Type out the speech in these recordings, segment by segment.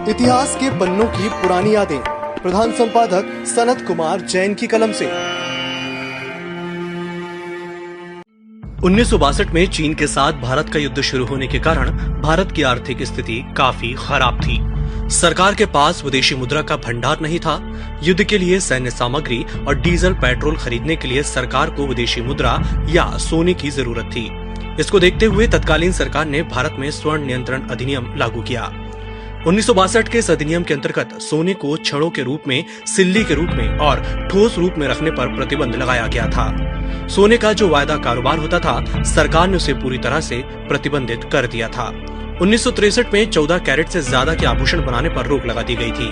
इतिहास के पन्नों की पुरानी यादें प्रधान संपादक सनत कुमार जैन की कलम से। 1962 में चीन के साथ भारत का युद्ध शुरू होने के कारण भारत की आर्थिक स्थिति काफी खराब थी। सरकार के पास विदेशी मुद्रा का भंडार नहीं था। युद्ध के लिए सैन्य सामग्री और डीजल पेट्रोल खरीदने के लिए सरकार को विदेशी मुद्रा या सोने की जरूरत थी। इसको देखते हुए तत्कालीन सरकार ने भारत में स्वर्ण नियंत्रण अधिनियम लागू किया। 1962 के इस अधिनियम के अंतर्गत सोने को छड़ों के रूप में, सिल्ली के रूप में और ठोस रूप में रखने पर प्रतिबंध लगाया गया था। सोने का जो वायदा कारोबार होता था, सरकार ने उसे पूरी तरह से प्रतिबंधित कर दिया था। 1963 में 14 कैरेट से ज्यादा के आभूषण बनाने पर रोक लगा दी गई थी।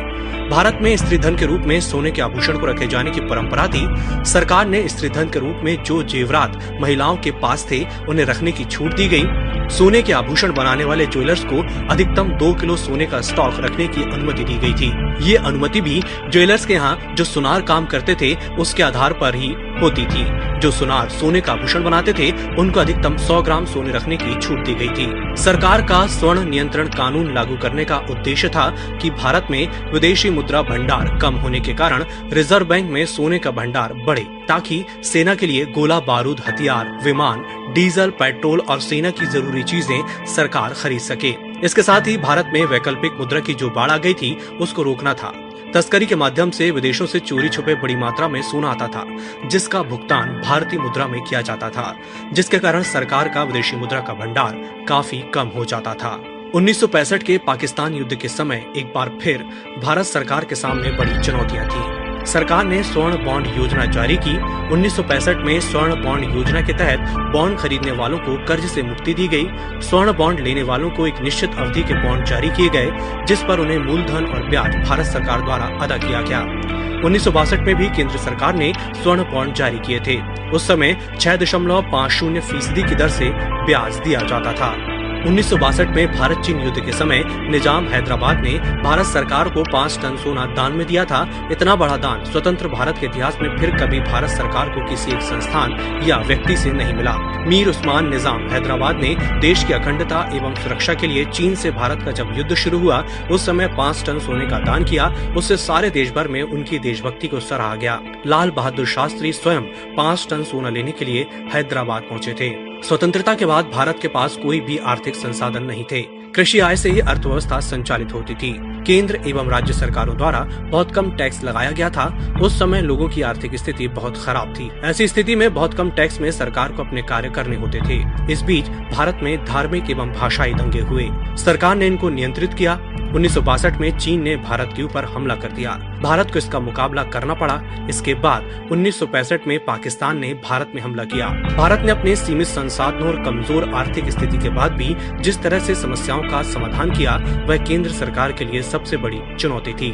भारत में स्त्री धन के रूप में सोने के आभूषण को रखे जाने की परंपरा थी। सरकार ने स्त्री धन के रूप में जो जेवरात महिलाओं के पास थे, उन्हें रखने की छूट दी गई। सोने के आभूषण बनाने वाले ज्वेलर्स को अधिकतम 2 किलो सोने का स्टॉक रखने की अनुमति दी गई थी। ये अनुमति भी ज्वेलर्स के यहाँ जो सुनार काम करते थे उसके आधार पर ही होती थी। जो सुनार सोने का आभूषण बनाते थे, उनको अधिकतम 100 ग्राम सोने रखने की छूट दी गई थी। सरकार का स्वर्ण नियंत्रण कानून लागू करने का उद्देश्य था कि भारत में विदेशी मुद्रा भंडार कम होने के कारण रिजर्व बैंक में सोने का भंडार बढ़े, ताकि सेना के लिए गोला बारूद, हथियार, विमान, डीजल, पेट्रोल और सेना की जरूरी चीजें सरकार खरीद सके। इसके साथ ही भारत में वैकल्पिक मुद्रा की जो बाढ़ आ गई थी, उसको रोकना था। तस्करी के माध्यम से विदेशों से चोरी छुपे बड़ी मात्रा में सोना आता था, जिसका भुगतान भारतीय मुद्रा में किया जाता था, जिसके कारण सरकार का विदेशी मुद्रा का भंडार काफी कम हो जाता था। 1965 के पाकिस्तान युद्ध के समय एक बार फिर भारत सरकार के सामने बड़ी चुनौतियां थी। सरकार ने स्वर्ण बॉन्ड योजना जारी की। 1965 में स्वर्ण बॉन्ड योजना के तहत बॉन्ड खरीदने वालों को कर्ज से मुक्ति दी गई। स्वर्ण बॉन्ड लेने वालों को एक निश्चित अवधि के बॉन्ड जारी किए गए, जिस पर उन्हें मूलधन और ब्याज भारत सरकार द्वारा अदा किया गया। 1962 में भी केंद्र सरकार ने स्वर्ण बॉन्ड जारी किए थे। उस समय 6.50% की दर से ब्याज दिया जाता था। 1962 में भारत चीन युद्ध के समय निजाम हैदराबाद ने भारत सरकार को 5 टन सोना दान में दिया था। इतना बड़ा दान स्वतंत्र भारत के इतिहास में फिर कभी भारत सरकार को किसी एक संस्थान या व्यक्ति से नहीं मिला। मीर उस्मान निजाम हैदराबाद ने देश की अखंडता एवं सुरक्षा के लिए चीन से भारत का जब युद्ध शुरू हुआ, उस समय 5 टन सोने का दान किया। उससे सारे देश भर में उनकी देशभक्ति को सराहा गया। लाल बहादुर शास्त्री स्वयं 5 टन सोना लेने के लिए हैदराबाद पहुँचे थे। स्वतंत्रता के बाद भारत के पास कोई भी आर्थिक संसाधन नहीं थे। कृषि आय से ही अर्थव्यवस्था संचालित होती थी। केंद्र एवं राज्य सरकारों द्वारा बहुत कम टैक्स लगाया गया था। उस समय लोगों की आर्थिक स्थिति बहुत खराब थी। ऐसी स्थिति में बहुत कम टैक्स में सरकार को अपने कार्य करने होते थे। इस बीच भारत में धार्मिक एवं भाषाई दंगे हुए। सरकार ने इनको नियंत्रित किया। 1962 में चीन ने भारत के ऊपर हमला कर दिया। भारत को इसका मुकाबला करना पड़ा। इसके बाद 1965 में पाकिस्तान ने भारत में हमला किया। भारत ने अपने सीमित संसाधनों और कमजोर आर्थिक स्थिति के बाद भी जिस तरह से समस्याओं का समाधान किया, वह केंद्र सरकार के लिए सबसे बड़ी चुनौती थी।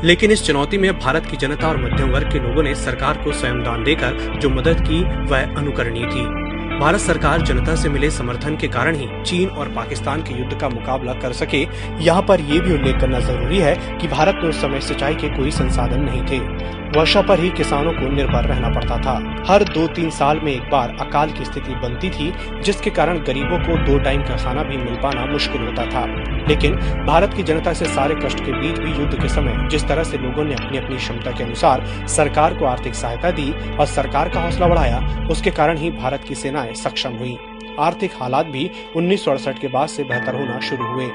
लेकिन इस चुनौती में भारत की जनता और मध्यम वर्ग के लोगों ने सरकार को स्वयं दान देकर जो मदद की, वह अनुकरणीय थी। भारत सरकार जनता से मिले समर्थन के कारण ही चीन और पाकिस्तान के युद्ध का मुकाबला कर सके। यहाँ पर यह भी उल्लेख करना जरूरी है कि भारत में उस समय सिंचाई के कोई संसाधन नहीं थे। वर्षा पर ही किसानों को निर्भर रहना पड़ता था। हर 2-3 साल में एक बार अकाल की स्थिति बनती थी, जिसके कारण गरीबों को 2 टाइम का खाना भी मिल पाना मुश्किल होता था। लेकिन भारत की जनता से सारे कष्ट के बीच भी युद्ध के समय जिस तरह से लोगों ने अपनी अपनी क्षमता के अनुसार सरकार को आर्थिक सहायता दी और सरकार का हौसला बढ़ाया, उसके कारण ही भारत की सेनाएं सक्षम हुई। आर्थिक हालात भी 1968 के बाद से बेहतर होना शुरू हुए।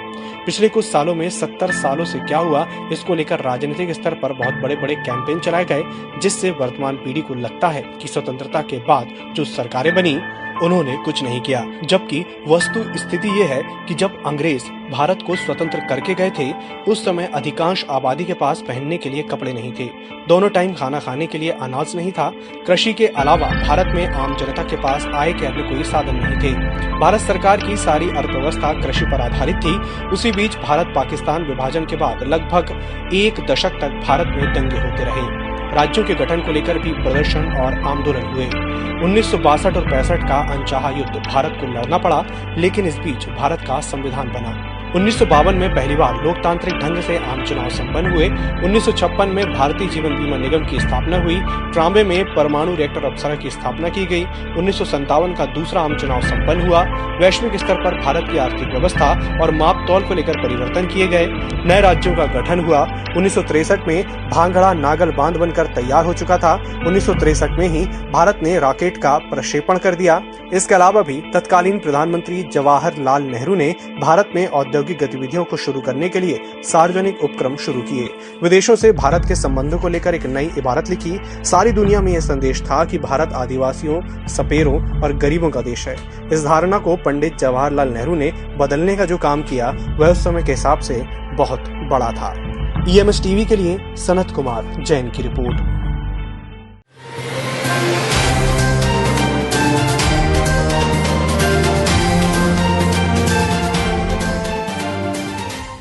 पिछले कुछ सालों में 70 सालों से क्या हुआ, इसको लेकर राजनीतिक स्तर पर बहुत बड़े बड़े कैंपेन चलाए गए, जिससे वर्तमान पीढ़ी को लगता है कि स्वतंत्रता के बाद जो सरकारें बनी, उन्होंने कुछ नहीं किया। जबकि वस्तु स्थिति ये है कि जब अंग्रेज भारत को स्वतंत्र करके गए थे, उस समय अधिकांश आबादी के पास पहनने के लिए कपड़े नहीं थे। दोनों टाइम खाना खाने के लिए अनाज नहीं था। कृषि के अलावा भारत में आम जनता के पास आय के अन्य कोई साधन नहीं थे। भारत सरकार की सारी अर्थव्यवस्था कृषि पर आधारित थी। उसी बीच भारत पाकिस्तान विभाजन के बाद लगभग 1 दशक तक भारत में दंगे होते रहे। राज्यों के गठन को लेकर भी प्रदर्शन और आंदोलन हुए। 1962 और 65 का अनचाहा युद्ध भारत को लड़ना पड़ा, लेकिन इस बीच भारत का संविधान बना। 1952 में पहली बार लोकतांत्रिक ढंग से आम चुनाव संपन्न हुए। 1956 में भारतीय जीवन बीमा निगम की स्थापना हुई। 93 में परमाणु रिएक्टर अप्सरा की स्थापना की गई। 1957 का दूसरा आम चुनाव संपन्न हुआ। वैश्विक स्तर पर भारत की आर्थिक व्यवस्था और माप तौल को लेकर परिवर्तन किए गए। नए राज्यों का गठन हुआ। 1963 में भांगड़ा नागल बांध बनकर तैयार हो चुका था। 1963 में ही भारत ने रॉकेट का प्रक्षेपण कर दिया। इसके अलावा भी तत्कालीन प्रधानमंत्री जवाहरलाल नेहरू ने भारत में औद्योगिक गतिविधियों को शुरू करने के लिए सार्वजनिक उपक्रम शुरू किए। विदेशों से भारत के संबंधों को लेकर एक नई इबारत लिखी। सारी दुनिया में यह संदेश था कि भारत आदिवासियों, सपेरों और गरीबों का देश है। इस धारणा को पंडित जवाहरलाल नेहरू ने बदलने का जो काम किया वह उस समय के हिसाब से बहुत बड़ा था। EMS टीवी के लिए सनत कुमार जैन की रिपोर्ट।